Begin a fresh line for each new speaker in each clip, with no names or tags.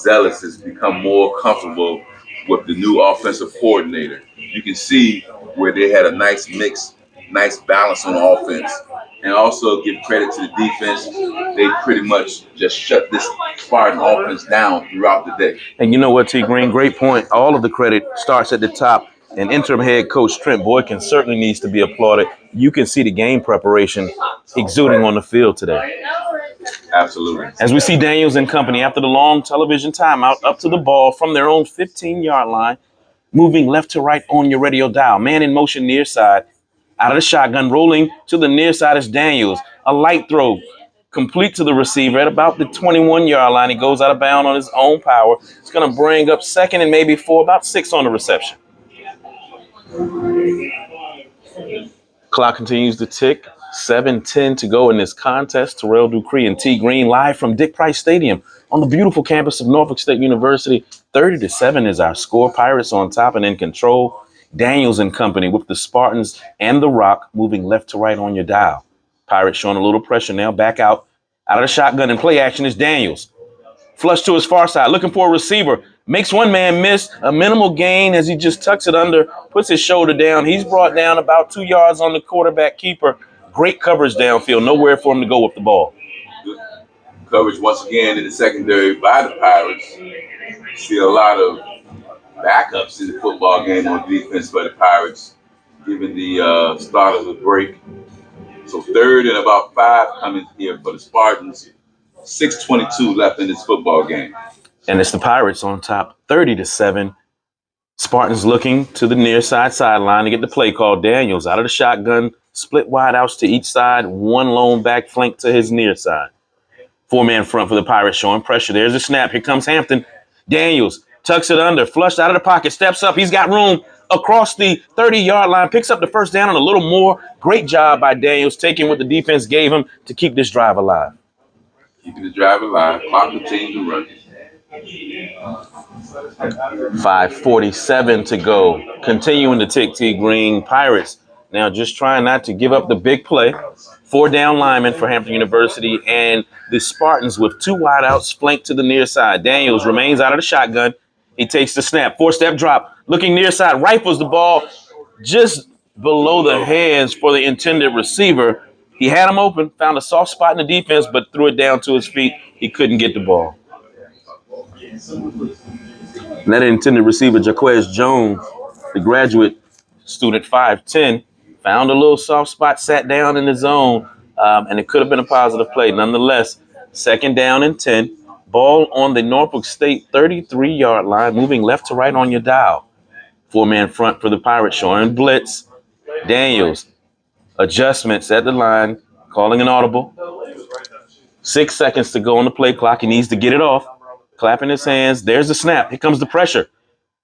Zealous has become more comfortable with the new offensive coordinator. You can see where they had a nice mix, nice balance on offense. And also give credit to the defense. They pretty much just shut this Spartan offense down throughout the day.
And you know what, T. Green, great point. All of the credit starts at the top. And interim head coach Trent Boykin certainly needs to be applauded. You can see the game preparation exuding on the field today.
Absolutely.
As we see Daniels and company after the long television timeout up to the ball from their own 15-yard line, moving left to right on your radio dial. Man in motion near side. Out of the shotgun, rolling to the near side is Daniels. A light throw, complete to the receiver at about the 21-yard line. He goes out of bounds on his own power. It's going to bring up second and maybe 4, about 6 on the reception. Clock continues to tick. 7:10 to go in this contest. Terrell Dupree and T. Green live from Dick Price Stadium on the beautiful campus of Norfolk State University. 30-7 is our score. Pirates on top and in control. Daniels and company with the Spartans and the Rock moving left to right on your dial. Pirates showing a little pressure now. Back out of the shotgun and play action is Daniels. Flush to his far side, looking for a receiver. Makes one man miss, a minimal gain as he just tucks it under, puts his shoulder down. He's brought down about 2 yards on the quarterback keeper. Great coverage downfield, nowhere for him to go with the ball.
Good coverage once again in the secondary by the Pirates. See a lot of backups in the football game on defense by the Pirates, giving the starters a break. So 3rd and about 5 coming here for the Spartans. 6:22 left in this football game.
And it's the Pirates on top, 30-7. Spartans looking to the near side sideline to get the play call. Daniels out of the shotgun, split wide outs to each side, one lone back flank to his near side. 4-man front for the Pirates showing pressure. There's a snap. Here comes Hampton. Daniels tucks it under, flushed out of the pocket, steps up. He's got room across the 30-yard line, picks up the first down and a little more. Great job by Daniels, taking what the defense gave him to keep this drive alive.
Keeping the drive alive. Clock continues to run.
5:47 to go. Continuing to tick, T. Green. Pirates now just trying not to give up the big play. 4 down linemen for Hampton University, and the Spartans with 2 wideouts flanked to the near side. Daniels remains out of the shotgun. He takes the snap. 4-step drop. Looking near side. Rifles the ball just below the hands for the intended receiver. He had him open, found a soft spot in the defense, but threw it down to his feet. He couldn't get the ball. And that intended receiver, Jaquez Jones, the graduate student, 5'10", found a little soft spot, sat down in the zone, and it could have been a positive play. Nonetheless, 2nd down and 10. Ball on the Norfolk State 33-yard line, moving left to right on your dial. 4-man front for the Pirates, showing blitz. Daniels, adjustments at the line, calling an audible. 6 seconds to go on the play clock. He needs to get it off. Clapping his hands. There's the snap. Here comes the pressure.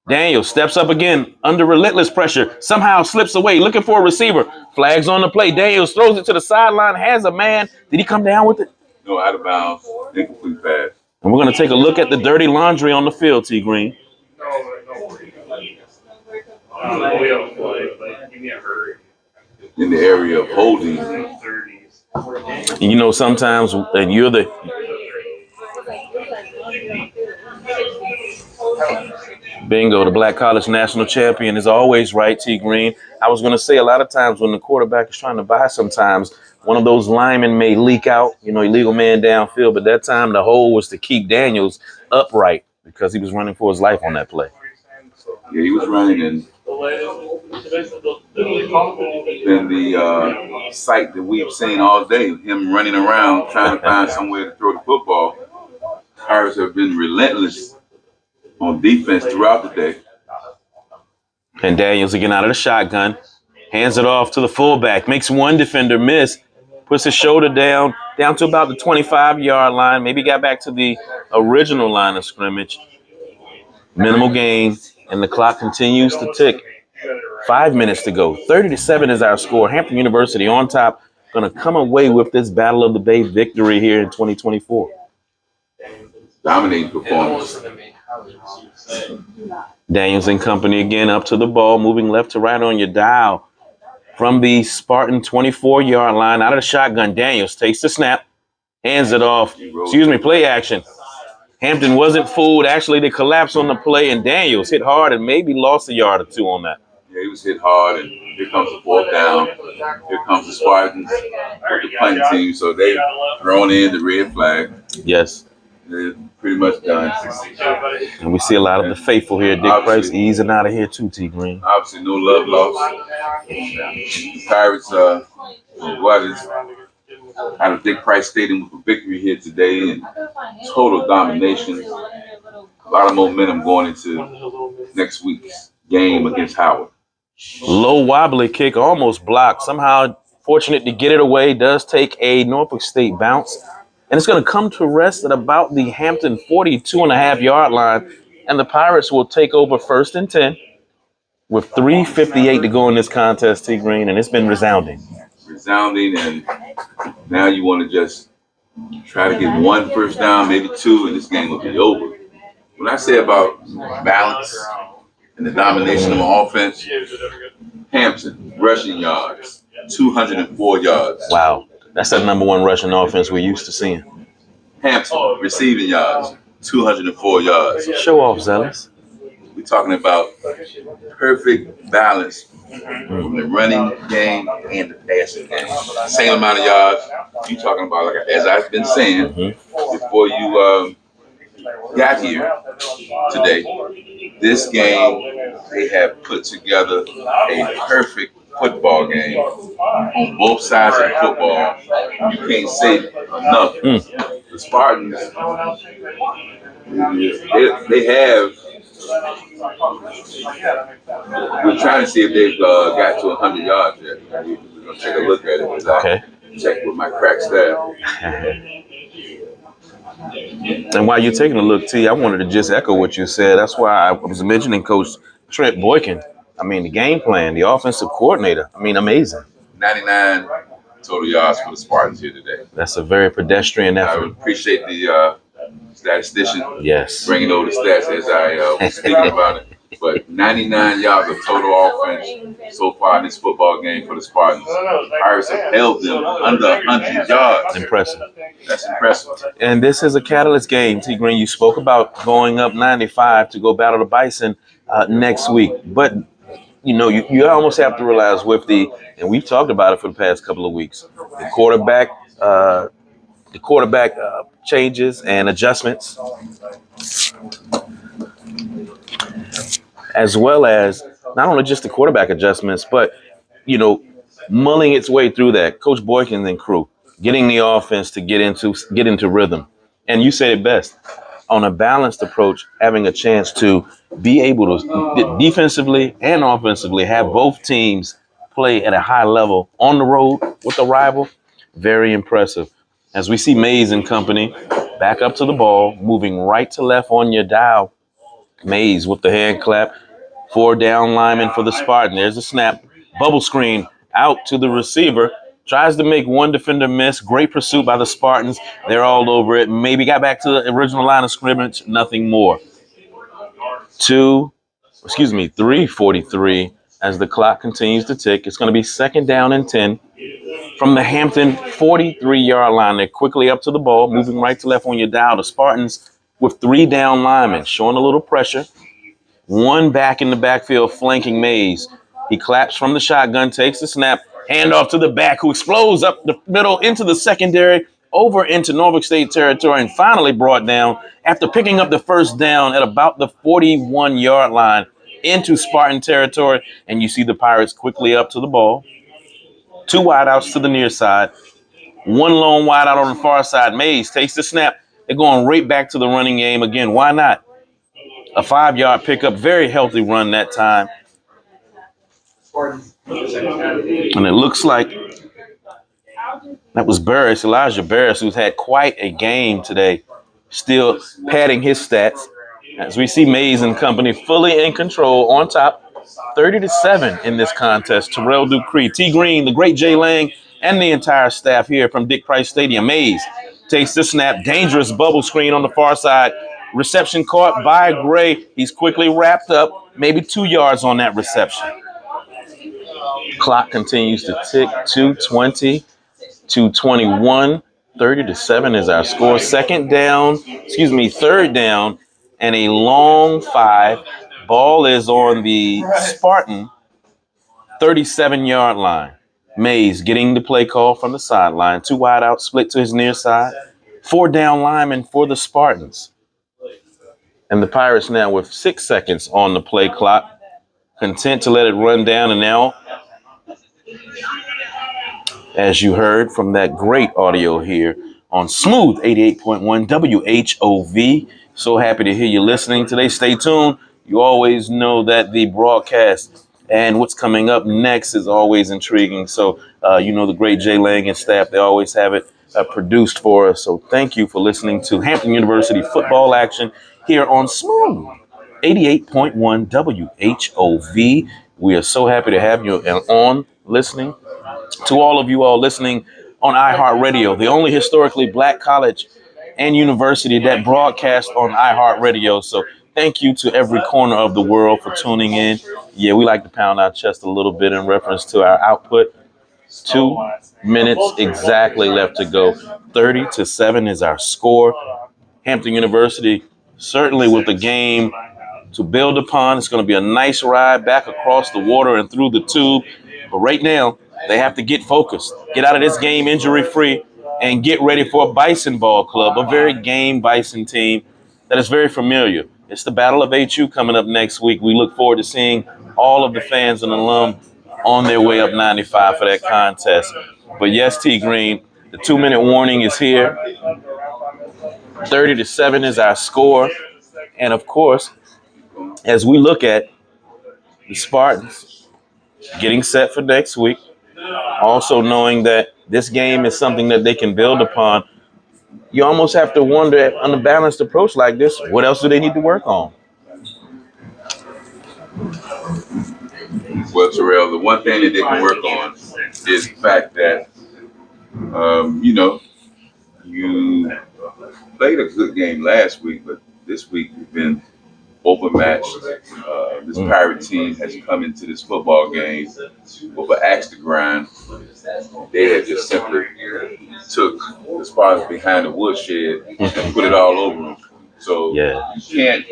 Daniels steps up again under relentless pressure. Somehow slips away, looking for a receiver. Flags on the play. Daniels throws it to the sideline, has a man. Did he come down with it?
No, out of bounds. Incomplete pass.
And we're going to take a look at the dirty laundry on the field, T. Green.
In the area of holding.
You know, sometimes, and you're the bingo, the Black College national champion is always right, T. Green. I was going to say a lot of times when the quarterback is trying to buy, sometimes one of those linemen may leak out, illegal man downfield. But that time the hold was to keep Daniels upright because he was running for his life on that play.
Yeah, he was running, and then the sight that we've seen all day, him running around trying to find somewhere to throw the football. Pirates have been relentless on defense throughout the day.
And Daniels again out of the shotgun, hands it off to the fullback, makes one defender miss, puts his shoulder down to about the 25-yard line, maybe got back to the original line of scrimmage. Minimal gain, and the clock continues to tick. 5 minutes to go. 30-7 is our score. Hampton University on top, going to come away with this Battle of the Bay victory here in 2024.
Dominating performance.
Daniels and company again up to the ball, moving left to right on your dial. From the Spartan 24-yard line, out of the shotgun, Daniels takes the snap, hands it off. Play action. Hampton wasn't fooled. Actually, they collapsed on the play, and Daniels hit hard and maybe lost a yard or two on that.
Yeah, he was hit hard, and here comes the fourth down. Here comes the Spartans with the punting team, so they've thrown in the red flag.
Yes.
They're pretty much done.
And we see a lot of the faithful here. Dick Price easing out of here too, T. Green.
Obviously, no love lost. The Pirates, out of Dick Price Stadium with a victory here today and total domination. A lot of momentum going into next week's game against Howard.
Low wobbly kick, almost blocked. Somehow fortunate to get it away. Does take a Norfolk State bounce. And it's going to come to rest at about the Hampton 42.5-yard line. And the Pirates will take over 1st and 10 with 3:58 to go in this contest, T. Green. And it's been resounding.
Resounding, and now you want to just try to get 1 first down, maybe 2, and this game will be over. When I say about balance and the domination of offense, Hampton rushing yards, 204 yards.
Wow, that's that number 1 rushing offense we're used to seeing.
Hampton receiving yards, 204 yards.
Show off, Zealous.
We're talking about perfect balance from the running game and the passing game. Same amount of yards. You're talking about, like as I've been saying before you got here today, this game, they have put together a perfect football game on both sides of the football. You can't say enough. The Spartans, they have. We're trying to see if they've got to 100 yards yet. We're going to take a look at it.
Okay.
Check with my crack staff.
And while you're taking a look, T, I wanted to just echo what you said. That's why I was mentioning Coach Trent Boykin. I mean, the game plan, the offensive coordinator. I mean, amazing.
99 total yards for the Spartans here today.
That's a very pedestrian effort.
I appreciate the statistician bringing over the stats as I was speaking about it. But 99 yards of total offense so far in this football game for the Spartans. The Pirates have held them under 100 yards.
Impressive.
That's impressive.
And this is a catalyst game, T. Green. You spoke about going up 95 to go battle the Bison next week. But, you know, you almost have to realize with and we've talked about it for the past couple of weeks, the quarterback changes and adjustments, as well as not only just the quarterback adjustments, but, you know, mulling its way through that. Coach Boykin and crew getting the offense to get into rhythm. And you said it best. On a balanced approach, having a chance to be able to defensively and offensively have both teams play at a high level on the road with a rival, very impressive. As we see Mays and company back up to the ball, moving right to left on your dial. Mays with the hand clap. 4 down linemen for the Spartan. There's a snap. Bubble screen out to the receiver. Tries to make one defender miss. Great pursuit by the Spartans. They're all over it. Maybe got back to the original line of scrimmage. Nothing more. 3:43 as the clock continues to tick. It's going to be 2nd down and 10 from the Hampton 43-yard line. They're quickly up to the ball, moving right to left on your dial. The Spartans with 3 down linemen, showing a little pressure. 1 back in the backfield, flanking Mays. He claps from the shotgun, takes the snap, handoff to the back, who explodes up the middle into the secondary, over into Norfolk State territory, and finally brought down after picking up the 1st down at about the 41-yard line into Spartan territory. And you see the Pirates quickly up to the ball. 2 wideouts to the near side. 1 lone wideout on the far side. Mays takes the snap. They're going right back to the running game again. Why not? A 5-yard pickup. Very healthy run that time. And it looks like that was Barris, Elijah Barris, who's had quite a game today, still padding his stats. As we see Mays and company fully in control on top, 30-7 in this contest. Terrell Dupree, T. Green, the great Jay Lang, and the entire staff here from Dick Price Stadium. Mays takes the snap, dangerous bubble screen on the far side. Reception caught by Gray. He's quickly wrapped up, maybe 2 yards on that reception. Clock continues to tick. 2:20, 2:21. 30-7 is our score. Third down, and a long 5. Ball is on the Spartan 37-yard line. Mays getting the play call from the sideline. 2 wide out, split to his near side. 4 down linemen for the Spartans. And the Pirates now with 6 seconds on the play clock. Content to let it run down. And now, as you heard from that great audio here on Smooth 88.1 WHOV. So happy to hear you listening today. Stay tuned. You always know that the broadcast and what's coming up next is always intriguing. So, the great Jay Lang and staff, they always have it produced for us. So thank you for listening to Hampton University football action here on Smooth 88.1 WHOV. We are so happy to have you on listening. To all of you all listening on iHeartRadio, the only historically black college and university that broadcasts on iHeartRadio. So thank you to every corner of the world for tuning in. Yeah, we like to pound our chest a little bit in reference to our output. 2 minutes exactly left to go. 30-7 is our score. Hampton University certainly with the game to build upon. It's going to be a nice ride back across the water and through the tube. But right now, they have to get focused, get out of this game injury-free, and get ready for a Bison Ball Club, a very game Bison team that is very familiar. It's the Battle of HU coming up next week. We look forward to seeing all of the fans and alum on their way up 95 for that contest. But yes, T. Green, the 2-minute warning is here. 30-7 is our score. And of course, as we look at the Spartans getting set for next week, also knowing that this game is something that they can build upon, you almost have to wonder, on a balanced approach like this, what else do they need to work on?
Well, Terrell, the one thing that they can work on is the fact that, you played a good game last week, but this week you've been overmatched. This Pirate team has come into this football game with an axe to grind. They have just simply took the Spartans behind the woodshed and put it all over them. So you can't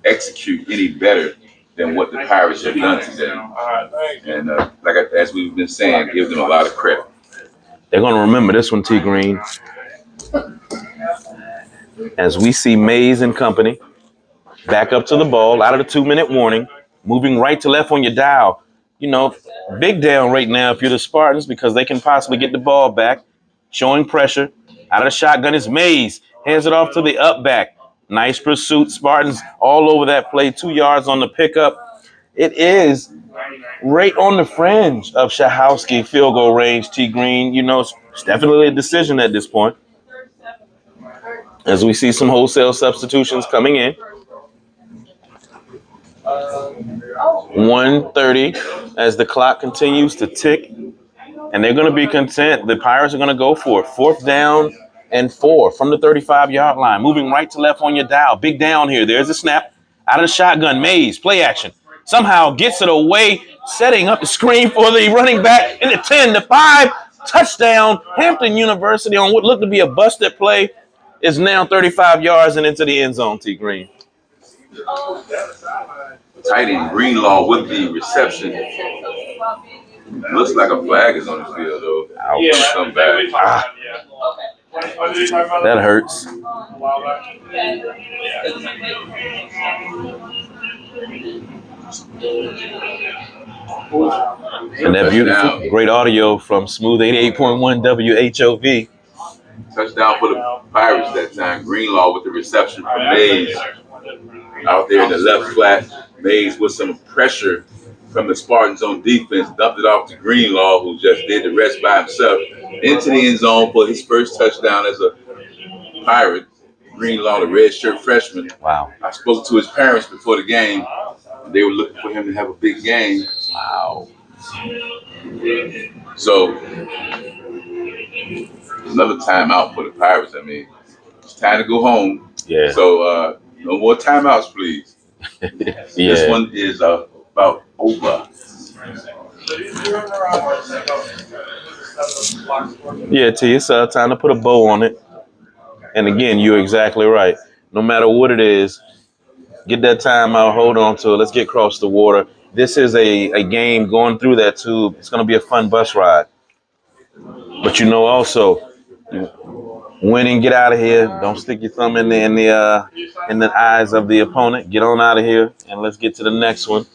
execute any better than what the Pirates have done today. And as we've been saying, give them a lot of credit.
They're going to remember this one, T. Green. As we see Mays and company back up to the ball out of the 2-minute warning, moving right to left on your dial. Big down right now if you're the Spartans because they can possibly get the ball back, showing pressure. Out of the shotgun is Mays. Hands it off to the up back. Nice pursuit. Spartans all over that play. 2 yards on the pickup. It is right on the fringe of Shahowski field goal range, T. Green. It's definitely a decision at this point. As we see some wholesale substitutions coming in. 1:30 as the clock continues to tick. And they're going to be content. The Pirates are going to go for it. 4th down and 4 from the 35-yard line. Moving right to left on your dial. Big down here. There's a snap. Out of the shotgun. Mays. Play action. Somehow gets it away. Setting up the screen for the running back in the 10 to 5. Touchdown. Hampton University on what looked to be a busted play is now 35 yards and into the end zone, T. Green.
Tight end Greenlaw with the reception. Looks like a flag is on the field, though. Come back.
That hurts. And that beautiful, great audio from Smooth 88.1 WHOV.
Touchdown for the Pirates that time. Greenlaw with the reception from Mays. Out there in the left flat. Mays with some pressure from the Spartans on defense. Dumped it off to Greenlaw, who just did the rest by himself. Into the end zone for his first touchdown as a Pirate. Greenlaw, the redshirt freshman.
Wow.
I spoke to his parents before the game. They were looking for him to have a big game.
Wow.
So, another timeout for the Pirates. I mean, it's time to go home.
Yeah.
So, no more timeouts, please. This one is about over.
Yeah, T, it's time to put a bow on it. And again, you're exactly right. No matter what it is, get that time out, hold on to it. Let's get across the water. This is a game going through that tube. It's going to be a fun bus ride. But also, you win and get out of here. Don't stick your thumb in the eyes of the opponent. Get on out of here, and let's get to the next one.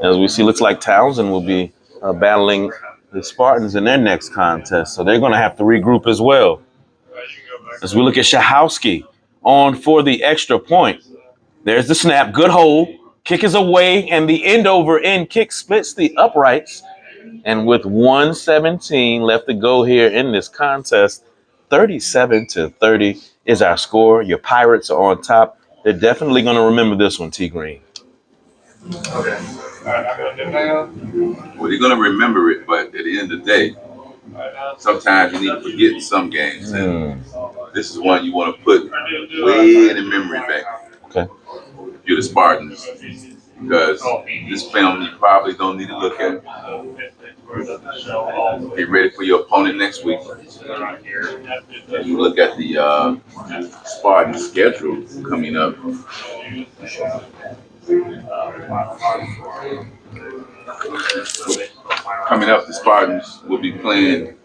As we see, looks like Townsend will be battling the Spartans in their next contest, so they're going to have to regroup as well. As we look at Shahowski on for the extra point. There's the snap. Good hold. Kick is away, and the end over end kick splits the uprights. And with 1:17 left to go here in this contest, 37-30 is our score. Your Pirates are on top. They're definitely going to remember this one, T. Green.
Well, they're going to remember it, but at the end of the day, sometimes you need to forget some games. And this is one you want to put way in the memory bank.
Okay.
If you're the Spartans, because this film you probably don't need to look at. Get ready for your opponent next week. You look at the Spartan schedule coming up. Coming up, the Spartans will be playing.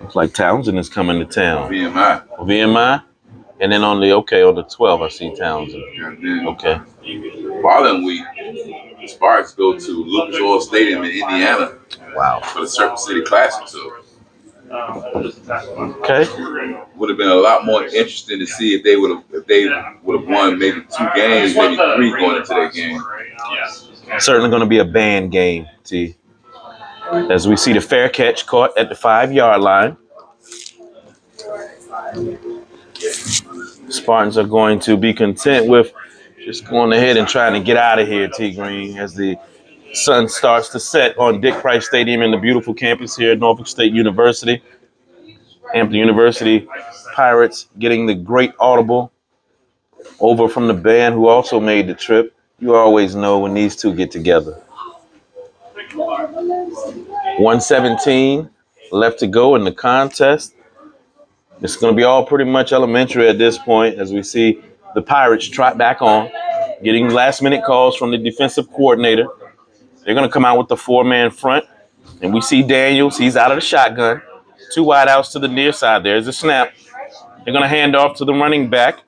Looks like Townsend is coming to town.
VMI.
And then on the 12th, I see Townsend. Okay.
Following week, the Spartans go to Lucas Oil Stadium in Indiana.
Wow.
For the Circuit City Classic. So,
okay.
Would have been a lot more interesting to see if they would have won maybe 2 games, maybe 3 going into that game.
Certainly going to be a band game, T. As we see the fair catch caught at the 5-yard line. Spartans are going to be content with just going ahead and trying to get out of here, T. Green, as the sun starts to set on Dick Price Stadium in the beautiful campus here at Norfolk State University. Hampton University Pirates getting the great audible over from the band who also made the trip. You always know when these two get together. 1:17 left to go in the contest. It's going to be all pretty much elementary at this point as we see the Pirates trot back on, getting last-minute calls from the defensive coordinator. They're going to come out with the 4-man front, and we see Daniels. He's out of the shotgun. 2 wideouts to the near side. There's a snap. They're going to hand off to the running back.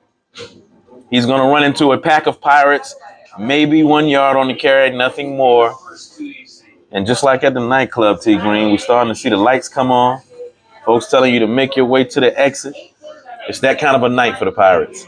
He's going to run into a pack of Pirates, maybe 1 yard on the carry, nothing more. And just like at the nightclub, T. Green, we're starting to see the lights come on. Folks telling you to make your way to the exit. It's that kind of a night for the Pirates.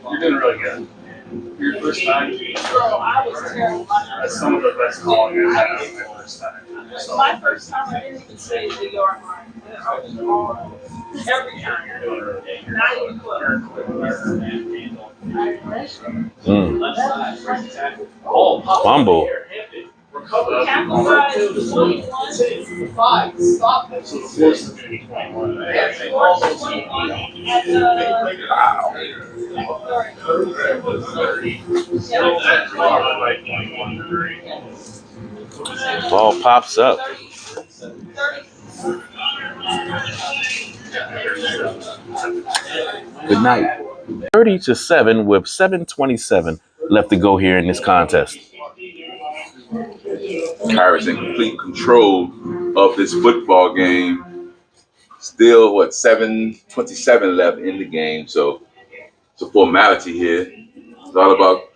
You're doing really good. Your first time? Girl, I was terrible. That's some of the best calling I've had on my first time. My first time, I didn't even say the yard line. I was all every time. Not even close.
Fumble. Ball pops up. Good night. 30-7 with 7:27 left to go here in this contest.
Pirates in complete control of this football game. Still, 7:27 left in the game. So it's a formality here. It's all about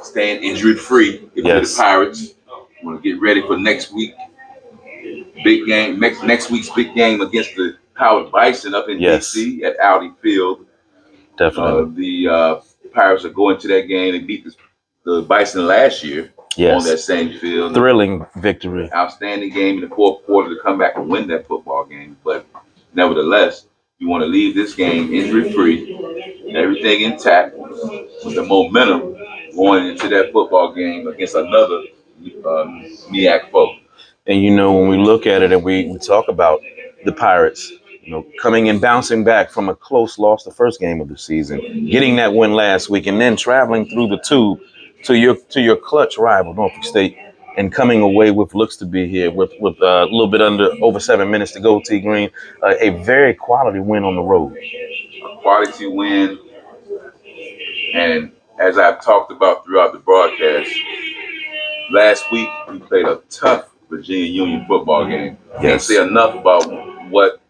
staying injury free if you're the Pirates. You want to get ready for next week. big game next week's big game against the Howard Bison up in
Yes.
DC at Audi Field.
Definitely.
The Pirates are going to that game and beat the Bison last year
Yes.
on that same field.
Thrilling victory.
Outstanding game in the fourth quarter to come back and win that football game. But nevertheless, you want to leave this game injury-free, everything intact, with the momentum going into that football game against another MEAC foe.
And, you know, when we look at it and we talk about the Pirates, you know, coming and bouncing back from a close loss the first game of the season, getting that win last week, and then traveling through the tube to your clutch rival, Norfolk State, and coming away with looks to be here with a little bit over 7 minutes to go, T. Green, a very quality win on the road.
A quality win. And as I've talked about throughout the broadcast, last week we played a tough Virginia Union football game. Can't say enough about what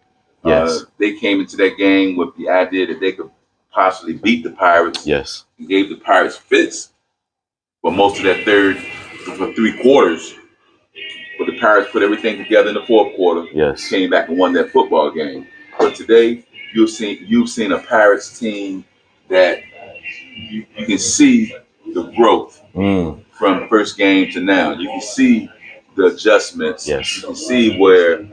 they came into that game with, the idea that they could possibly beat the Pirates.
Yes.
And gave the Pirates fits for most of that for 3 quarters. But the Pirates put everything together in the fourth quarter.
Yes.
Came back and won that football game. But today you've seen a Pirates team that you can see the growth from first game to now. You can see the adjustments.
Yes.
You can see where